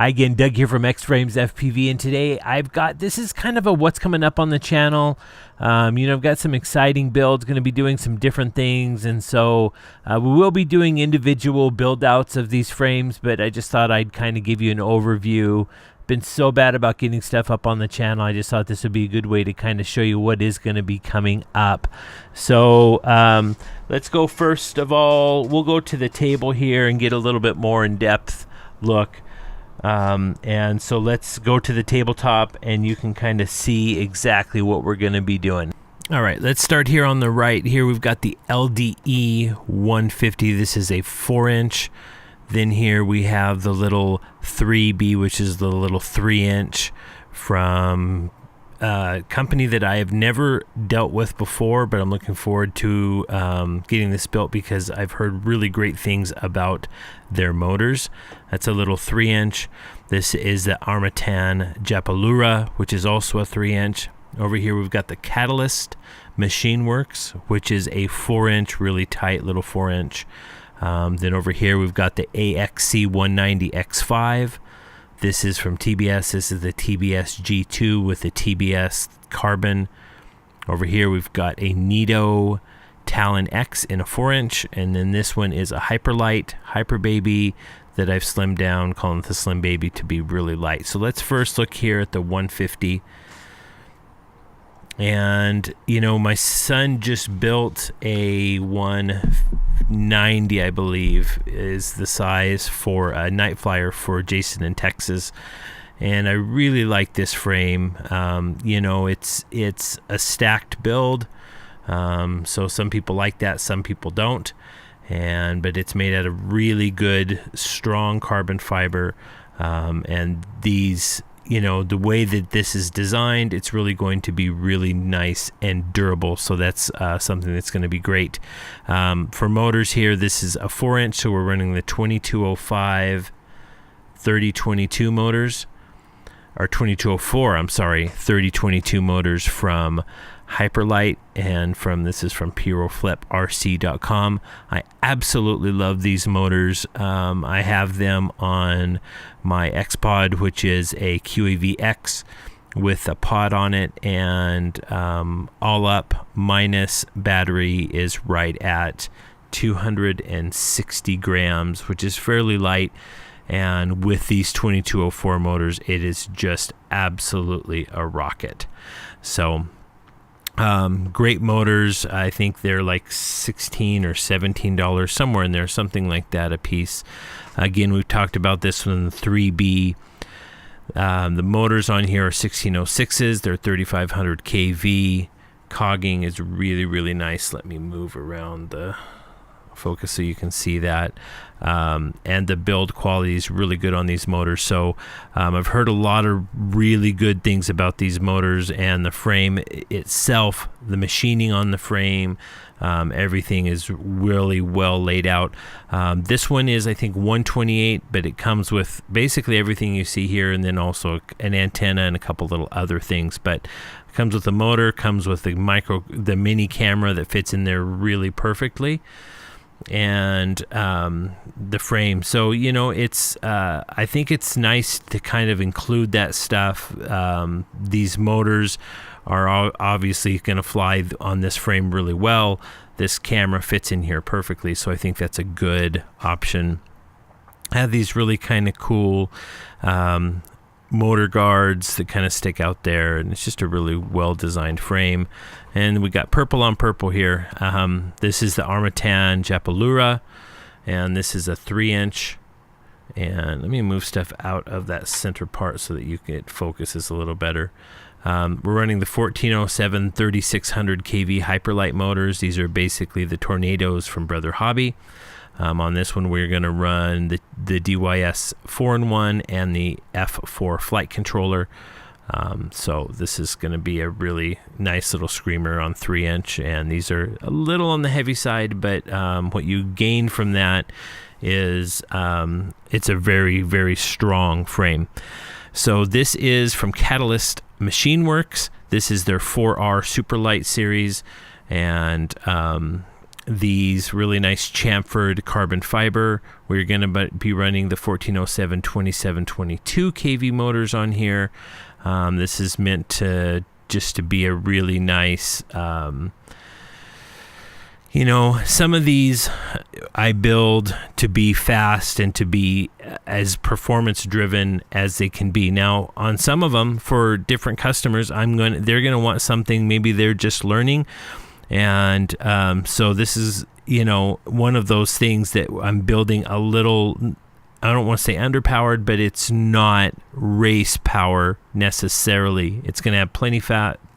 Hi again, Doug here from XFrames FPV, and today this is kind of a what's coming up on the channel. I've got some exciting builds, going to be doing some different things, and so we will be doing individual build outs of these frames, but I just thought I'd kind of give you an overview. Been so bad about getting stuff up on the channel, I just thought this would be a good way to kind of show you what is going to be coming up. So let's go. First of all, we'll go to the table here and get a little bit more in-depth look. And so let's go to the tabletop and you can kind of see exactly what we're going to be doing. All right, let's start here on the right. Here we've got the LDE 150. This is a 4-inch. Then here we have the little 3B, which is the little 3-inch from a company that I have never dealt with before, but I'm looking forward to getting this built because I've heard really great things about their motors. That's a little 3-inch. This is the Armattan Japalura, which is also a 3-inch. Over here we've got the Catalyst Machine Works, which is a 4-inch, really tight little 4-inch. Then over here we've got the AXC190 X5. This is from TBS. This is the TBS G2 with the TBS carbon. Over here we've got a Neato X-Talon X in a 4-inch, and then this one is a Hyperlite Hyperbaby that I've slimmed down, calling it the SlimBaby, to be really light. So let's first look here at the 150. And my son just built a 190, I believe is the size, for a night flyer for Jason in Texas, and I really like this frame. It's a stacked build, so some people like that, some people don't, but it's made out of really good strong carbon fiber, and these, the way that this is designed, it's really going to be really nice and durable. So that's something that's going to be great. For motors here, this is a 4-inch, so we're running the 2205 3022 motors, or 2204, I'm sorry, 3022 motors from Hyperlite, and this is from PyroFlipRC.com. I absolutely love these motors. I have them on my X-Pod, which is a QAV X with a pod on it, and all up minus battery is right at 260 grams, which is fairly light. And with these 2204 motors, it is just absolutely a rocket. So great motors. I think they're like $16 or $17, somewhere in there, something like that a piece. Again, we've talked about this one, the 3B. The motors on here are 1606s. They're 3500 kV. Cogging is really, really nice. Let me move around the focus so you can see that. And the build quality is really good on these motors. So I've heard a lot of really good things about these motors, and the frame itself, the machining on the frame, everything is really well laid out. This one is, I think, 128, but it comes with basically everything you see here, and then also an antenna and a couple little other things. But it comes with the motor, comes with the mini camera that fits in there really perfectly, and the frame. So it's I think it's nice to kind of include that stuff. These motors are obviously going to fly on this frame really well. This camera fits in here perfectly, so I think that's a good option. I have these really kind of cool motor guards that kind of stick out there, and it's just a really well designed frame. And we got purple on purple here. This is the Armattan Japalura, and this is a 3-inch. And let me move stuff out of that center part so that it focuses a little better. We're running the 1407 3600 kV Hyperlite motors. These are basically the Tornadoes from Brother Hobby. On this one, we're going to run the DYS 4-in-1 and the F4 flight controller. So this is going to be a really nice little screamer on 3-inch, and these are a little on the heavy side, but what you gain from that is it's a very, very strong frame. So this is from Catalyst Machine Works. This is their 4R Superlight series, and these really nice chamfered carbon fiber. We're going to be running the 1407 2722 kV motors on here. This is meant to just to be a really nice, you know, some of these I build to be fast and to be as performance driven as they can be. Now, on some of them, for different customers, they're going to want something, maybe they're just learning. And so this is, you know, one of those things that I'm building a little, I don't want to say underpowered, but it's not race power necessarily. It's going to have plenty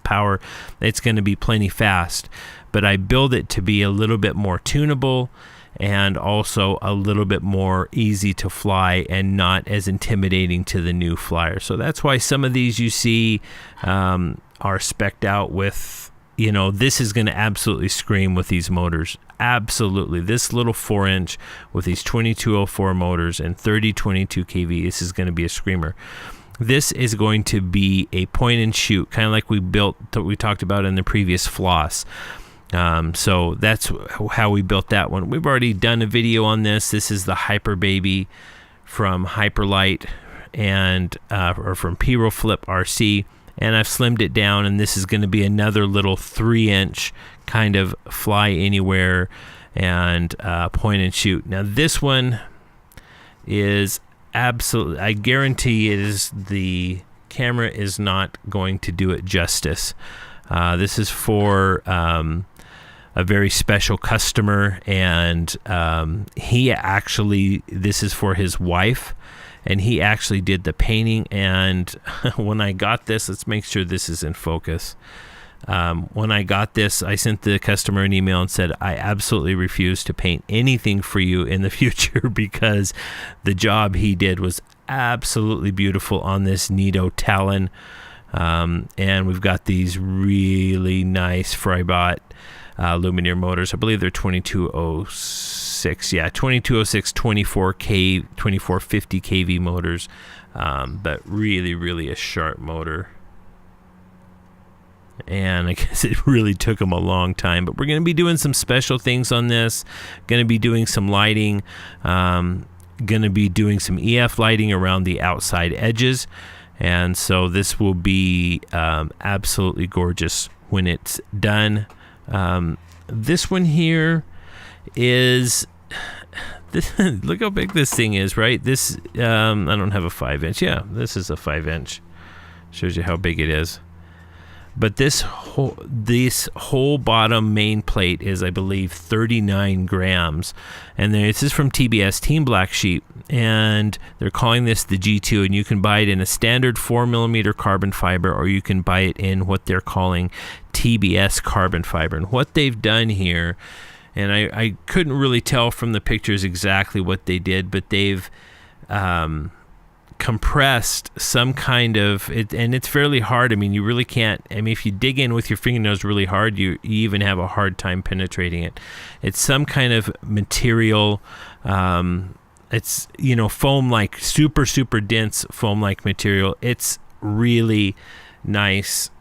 power. It's going to be plenty fast. But I build it to be a little bit more tunable and also a little bit more easy to fly and not as intimidating to the new flyer. So that's why some of these you see are spec'd out with, you know, this is going to absolutely scream with these motors. Absolutely. This little 4-inch with these 2204 motors and 3022 kV, this is going to be a screamer. This is going to be a point and shoot, kind of like we talked about in the previous Floss. So that's how we built that one. We've already done a video on this. This is the Hyperbaby from Hyperlite and or from Pyroflip RC, and I've slimmed it down, and this is going to be another little 3-inch kind of fly anywhere and point and shoot. Now this one is absolutely, I guarantee the camera is not going to do it justice. This is for a very special customer, and this is for his wife, and he actually did the painting. And when I got this, let's make sure this is in focus. When I got this, I sent the customer an email and said, I absolutely refuse to paint anything for you in the future because the job he did was absolutely beautiful on this Neato X-Talon. And we've got these really nice Frybot Lumineer motors. I believe they're 2206. Yeah, 2206 2450 kV motors. But really, really a sharp motor. And I guess it really took them a long time. But we're going to be doing some special things on this. Going to be doing some lighting. Going to be doing some EF lighting around the outside edges. And so this will be absolutely gorgeous when it's done. This one here is look how big this thing is, right? This I don't have a 5-inch. Yeah, this is a 5-inch. Shows you how big it is. But this whole bottom main plate is, I believe, 39 grams. And this is from TBS, Team Black Sheep. And they're calling this the G2. And you can buy it in a standard 4mm carbon fiber, or you can buy it in what they're calling TBS carbon fiber. And what they've done here, and I couldn't really tell from the pictures exactly what they did, but they've compressed some kind of it, and it's fairly hard. I mean, you really can't, I mean, if you dig in with your fingernails really hard, you even have a hard time penetrating it. It's some kind of material, it's, you know, foam, like super dense foam like material. It's really nice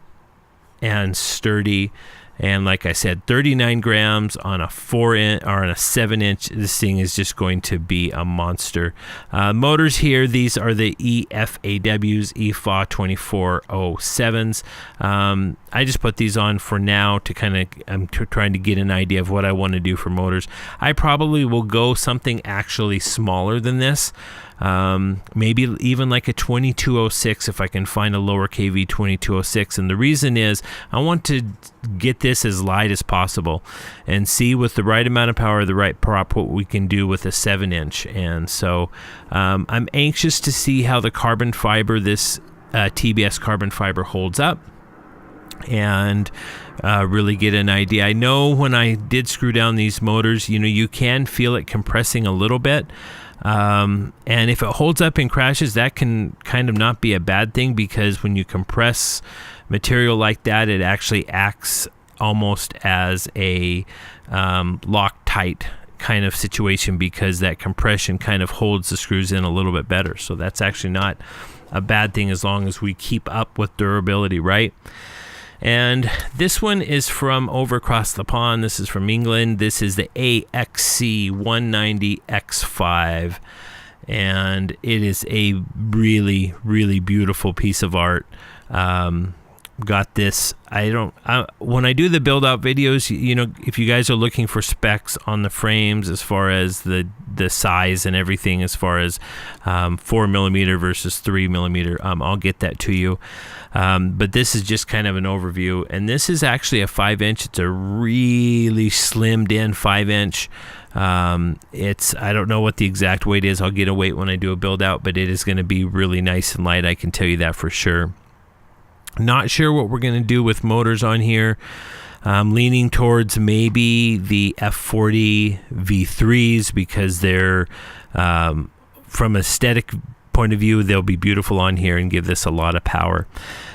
and sturdy. And like I said, 39 grams on a 4-inch or on a 7-inch. This thing is just going to be a monster. Motors here, these are the EFAWs, EFA 2407s. I just put these on for now to kind of, I'm trying to get an idea of what I want to do for motors. I probably will go something actually smaller than this. Maybe even like a 2206 if I can find a lower kV 2206. And the reason is I want to get this as light as possible and see with the right amount of power, the right prop, what we can do with a 7-inch. And so I'm anxious to see how the carbon fiber, this TBS carbon fiber, holds up and really get an idea. I know when I did screw down these motors, you know, you can feel it compressing a little bit. And if it holds up and crashes, that can kind of not be a bad thing, because when you compress material like that, it actually acts almost as a Loctite kind of situation, because that compression kind of holds the screws in a little bit better. So that's actually not a bad thing as long as we keep up with durability, right? And this one is from over across the pond. This is from England. This is the AXC190 X5. And it is a really, really beautiful piece of art. Got this. When I do the build out videos, you know, if you guys are looking for specs on the frames as far as the size and everything, as far as 4mm versus 3mm, I'll get that to you. But this is just kind of an overview, and this is actually a 5-inch. It's a really slimmed in 5-inch. I don't know what the exact weight is. I'll get a weight when I do a build out, but it is going to be really nice and light. I can tell you that for sure. Not sure what we're going to do with motors on here. I'm leaning towards maybe the F40 V3s because they're, from aesthetic point of view, they'll be beautiful on here and give this a lot of power.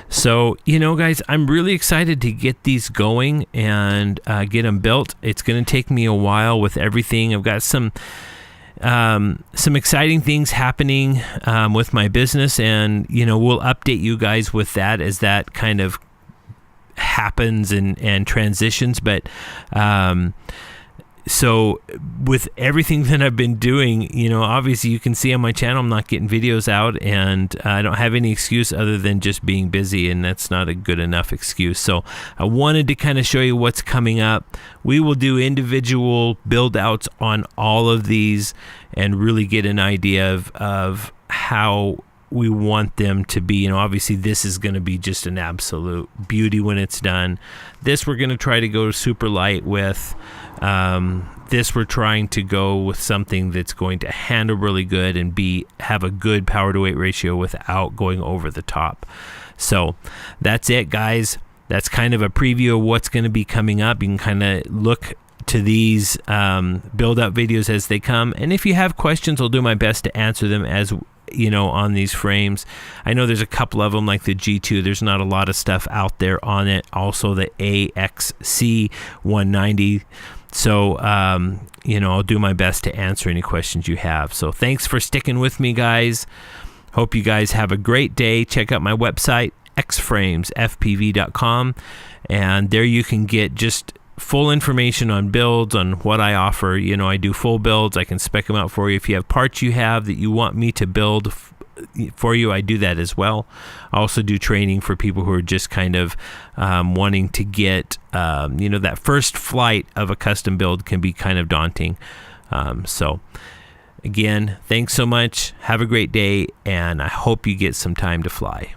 So, you know, guys, I'm really excited to get these going and get them built. It's going to take me a while with everything. I've got some exciting things happening with my business, and you know, we'll update you guys with that as that kind of happens and transitions. But so with everything that I've been doing, you know, obviously you can see on my channel I'm not getting videos out, and I don't have any excuse other than just being busy, and that's not a good enough excuse. So I wanted to kind of show you what's coming up. We will do individual build outs on all of these and really get an idea of how we want them to be. You know, obviously this is going to be just an absolute beauty when it's done. This we're going to try to go super light with. This we're trying to go with something that's going to handle really good and have a good power to weight ratio without going over the top. So that's it, guys. That's kind of a preview of what's going to be coming up. You can kind of look to these build up videos as they come, and if you have questions, I'll do my best to answer them as you know on these frames. I know there's a couple of them like the G2. There's not a lot of stuff out there on it. Also the AXC190. So you know, I'll do my best to answer any questions you have. So thanks for sticking with me, guys. Hope you guys have a great day. Check out my website, XFramesFPV.com, and there you can get just full information on builds, on what I offer. You know, I do full builds. I can spec them out for you. If you have parts you have that you want me to build for you, I do that as well. I also do training for people who are just kind of wanting to get, you know, that first flight of a custom build can be kind of daunting. So again, thanks so much. Have a great day, and I hope you get some time to fly.